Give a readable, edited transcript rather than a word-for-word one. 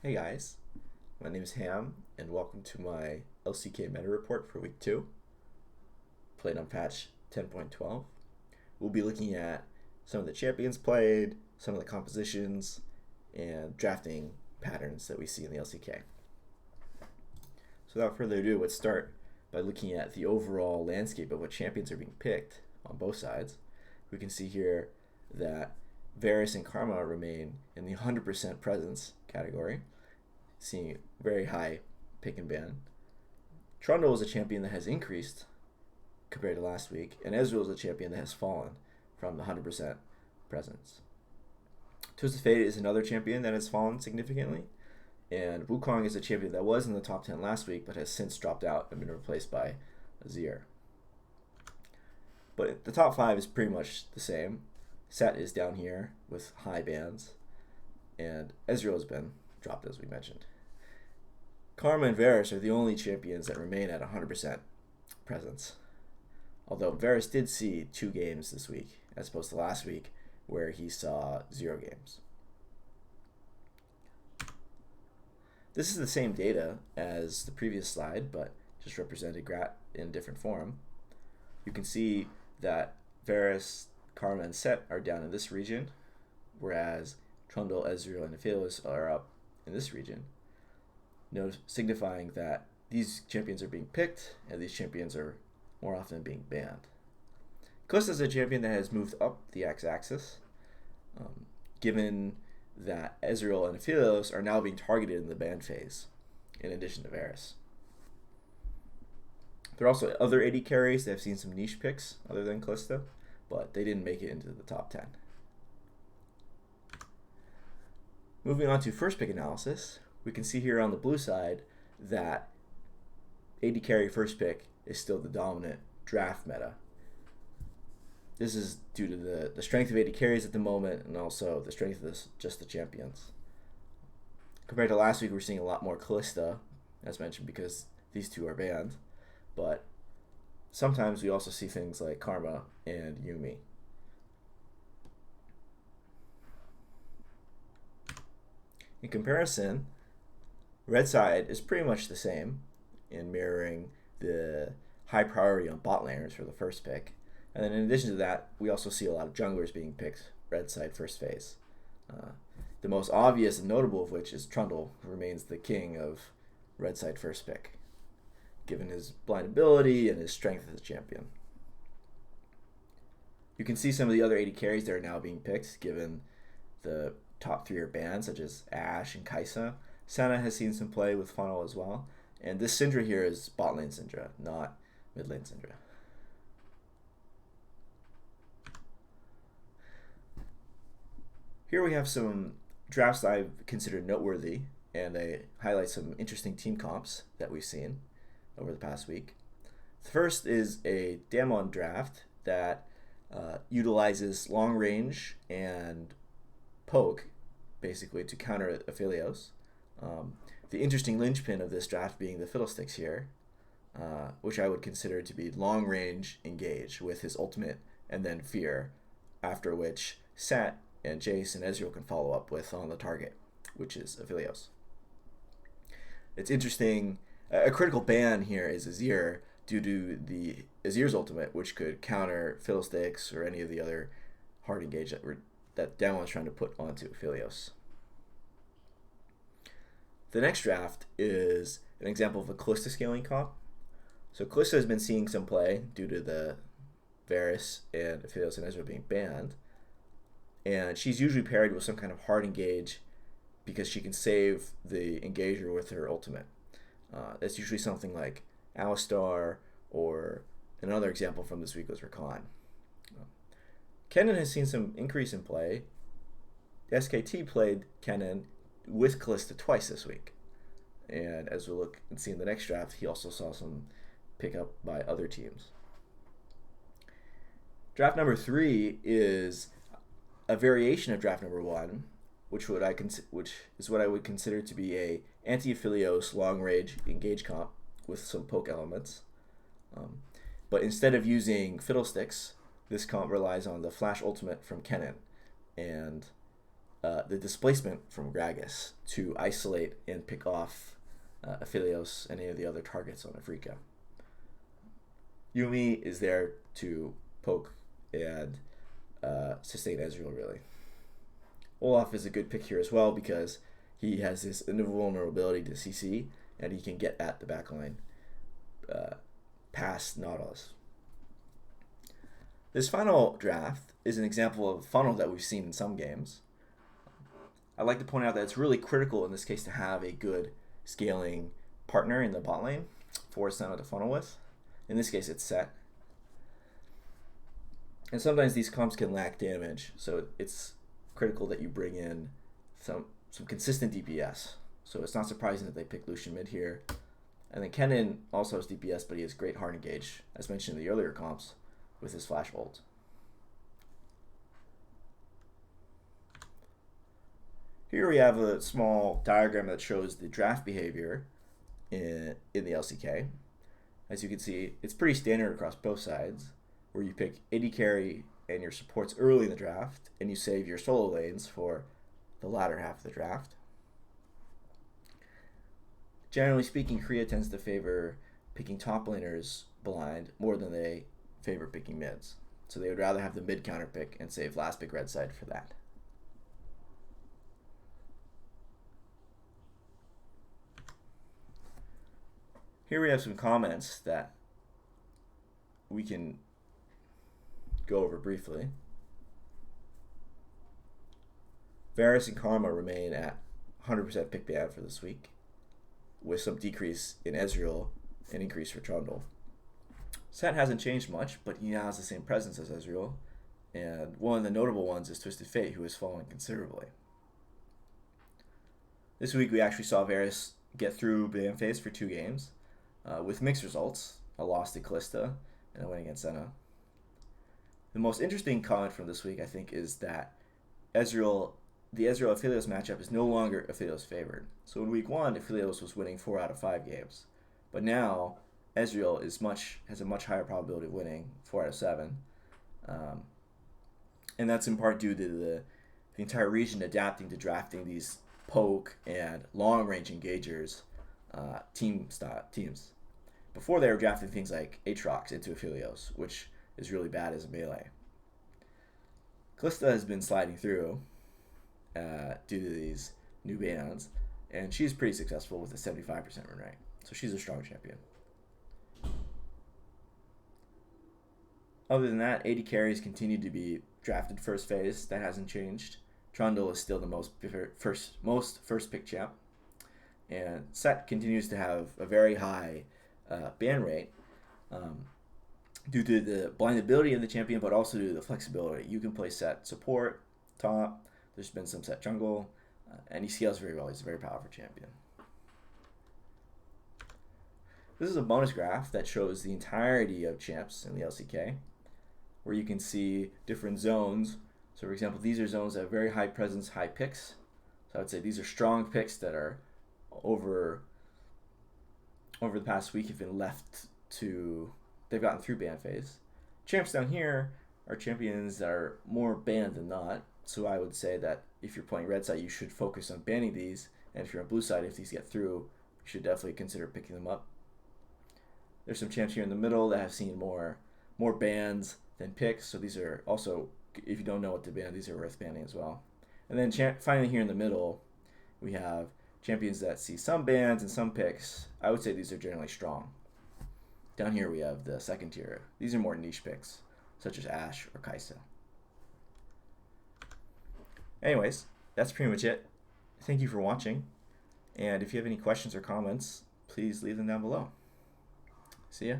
Hey guys, my name is Ham, and welcome to my LCK meta report for week 2, played on patch 10.12. We'll be looking at some of the champions played, some of the compositions, and drafting patterns that we see in the LCK. So without further ado, let's start by looking at the overall landscape of what champions are being picked on both sides. We can see here that Varus and Karma remain in the 100% presence category, seeing very high pick and ban. Trundle is a champion that has increased compared to last week, and Ezreal is a champion that has fallen from the 100% presence. Twisted Fate is another champion that has fallen significantly, and Wukong is a champion that was in the top 10 last week but has since dropped out and been replaced by Azir. But the top 5 is pretty much the same. Set is down here with high bans, and Ezreal has been dropped, as we mentioned. Karma and Varus are the only champions that remain at 100% presence. Although Varus did see 2 games this week, as opposed to last week, where he saw 0 games. This is the same data as the previous slide, but just represented in different form. You can see that Varus, Karma, and Set are down in this region, whereas Trundle, Ezreal, and Aphelios are up in this region, signifying that these champions are being picked and these champions are more often being banned. Kalista is a champion that has moved up the x-axis, given that Ezreal and Aphelios are now being targeted in the ban phase, in addition to Varus. There are also other AD carries that have seen some niche picks other than Kalista, but they didn't make it into the top 10. Moving on to first pick analysis, we can see here on the blue side that AD carry first pick is still the dominant draft meta. This is due to the strength of AD carries at the moment and also the strength of just the champions. Compared to last week, we're seeing a lot more Kalista, as mentioned, because these two are banned. But sometimes we also see things like Karma and Yuumi. In comparison, red side is pretty much the same in mirroring the high priority on bot laners for the first pick. And then in addition to that, we also see a lot of junglers being picked red side first phase. The most obvious and notable of which is Trundle, who remains the king of red side first pick, given his blind ability and his strength as a champion. You can see some of the other AD carries that are now being picked, given the top 3 are banned, such as Ashe and Kai'Sa. Senna has seen some play with Funnel as well. And this Syndra here is bot lane Syndra, not mid lane Syndra. Here we have some drafts that I've considered noteworthy, and they highlight some interesting team comps that we've seen over the past week. The first is a Damwon draft that utilizes long range and poke, basically, to counter Aphelios. The interesting linchpin of this draft being the Fiddlesticks here, which I would consider to be long range engage with his ultimate and then fear, after which Sat and Jace and Ezreal can follow up with on the target, which is Aphelios. It's interesting. A critical ban here is Azir due to the Azir's ultimate, which could counter Fiddlesticks or any of the other hard engage that Damwon's trying to put onto Aphelios. The next draft is an example of a Kalista scaling comp. So Kalista has been seeing some play due to the Varus and Aphelios and Ezreal being banned. And she's usually paired with some kind of hard engage because she can save the engager with her ultimate. That's usually something like Alistar, or another example from this week was Rakan. Kennen has seen some increase in play. SKT played Kennen with Kalista twice this week. And as we'll look and see in the next draft, he also saw some pickup by other teams. Draft number 3 is a variation of draft number 1, which is what I would consider to be a anti-Aphelios long range engage comp with some poke elements. But instead of using Fiddlesticks, this comp relies on the flash ultimate from Kennen, and the displacement from Gragas to isolate and pick off Aphelios and any of the other targets on Afrika. Yuumi is there to poke and sustain Ezreal, really. Olaf is a good pick here as well because he has this invulnerability to CC, and he can get at the backline past Nautilus. This final draft is an example of a funnel that we've seen in some games. I'd like to point out that it's really critical in this case to have a good scaling partner in the bot lane for Senna to funnel with. In this case, it's Set. And sometimes these comps can lack damage, so it's critical that you bring in some consistent DPS. So it's not surprising that they picked Lucian mid here. And then Kennen also has DPS, but he has great hard engage, as mentioned in the earlier comps, with his flash ult. Here we have a small diagram that shows the draft behavior in the LCK. As you can see, it's pretty standard across both sides, where you pick AD carry and your supports early in the draft, and you save your solo lanes for the latter half of the draft. Generally speaking, Korea tends to favor picking top laners blind more than they favor picking mids. So they would rather have the mid counter pick and save last pick red side for that. Here we have some comments that we can go over briefly. Varus and Karma remain at 100% pick ban for this week, with some decrease in Ezreal and increase for Trundle. Set hasn't changed much, but he now has the same presence as Ezreal, and one of the notable ones is Twisted Fate, who has fallen considerably. This week we actually saw Varus get through ban phase for 2 games, with mixed results, a loss to Callista and a win against Senna. The most interesting comment from this week, I think, is that the Ezreal Aphelios matchup is no longer Aphelios favored. So in week 1, Aphelios was winning 4 out of 5 games. But now, Ezreal has a much higher probability of winning 4 out of 7. And that's in part due to the entire region adapting to drafting these poke and long-range engagers teams. Before they were drafting things like Aatrox into Aphelios, which is really bad as a melee. Callista has been sliding through due to these new bans, and she's pretty successful with a 75% win rate. So she's a strong champion. Other than that, AD carries continue to be drafted first phase. That hasn't changed. Trundle is still the most first pick champ. And Set continues to have a very high ban rate due to the blindability of the champion, but also due to the flexibility. You can play Set support, top. There's been some Set jungle, and he scales very well. He's a very powerful champion. This is a bonus graph that shows the entirety of champs in the LCK, where you can see different zones. So for example, these are zones that have very high presence, high picks. So I would say these are strong picks that are over the past week have been left to, they've gotten through ban phase. Champs down here are champions that are more banned than not. So I would say that if you're playing red side, you should focus on banning these. And if you're on blue side, if these get through, you should definitely consider picking them up. There's some champs here in the middle that have seen more bans than picks. So these are also, if you don't know what to ban, these are worth banning as well. And then finally here in the middle, we have champions that see some bans and some picks. I would say these are generally strong. Down here we have the second tier. These are more niche picks, such as Ashe or Kai'Sa. Anyways, that's pretty much it. Thank you for watching. And if you have any questions or comments, please leave them down below. See ya.